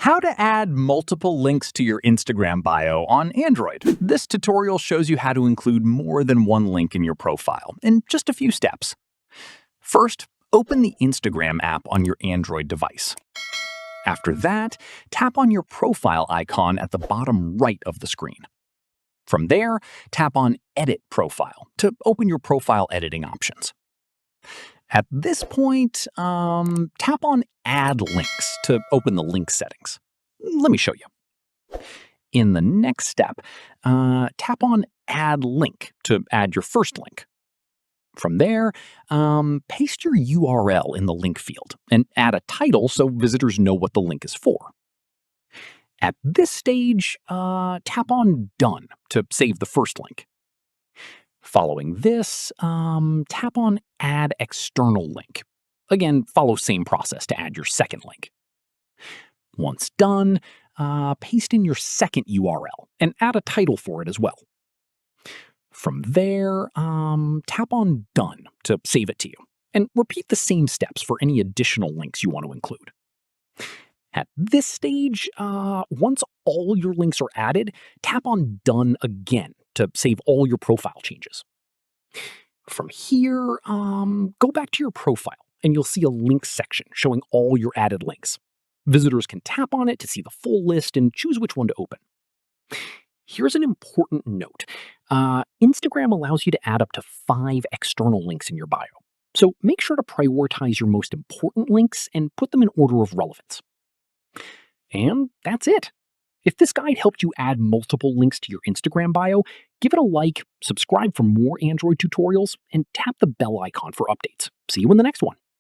How to add multiple links to your Instagram bio on Android. This tutorial shows you how to include more than one link in your profile in just a few steps. First, open the Instagram app on your Android device. After that, tap on your profile icon at the bottom right of the screen. From there, tap on Edit Profile to open your profile editing options. At this point, tap on Add Links to open the link settings. Let me show you. In the next step, tap on Add Link to add your first link. From there, paste your URL in the link field and add a title so visitors know what the link is for. At this stage, tap on Done to save the first link. Following this, tap on Add External Link. Again, follow same process to add your second link. Once done, paste in your second URL and add a title for it as well. From there, tap on Done to save it to you, and repeat the same steps for any additional links you want to include. At this stage, once all your links are added, tap on Done again to save all your profile changes. From here, go back to your profile, and you'll see a links section showing all your added links. Visitors can tap on it to see the full list and choose which one to open. Here's an important note. Instagram allows you to add up to 5 external links in your bio, so make sure to prioritize your most important links and put them in order of relevance. And that's it. If this guide helped you add multiple links to your Instagram bio, give it a like, subscribe for more Android tutorials, and tap the bell icon for updates. See you in the next one.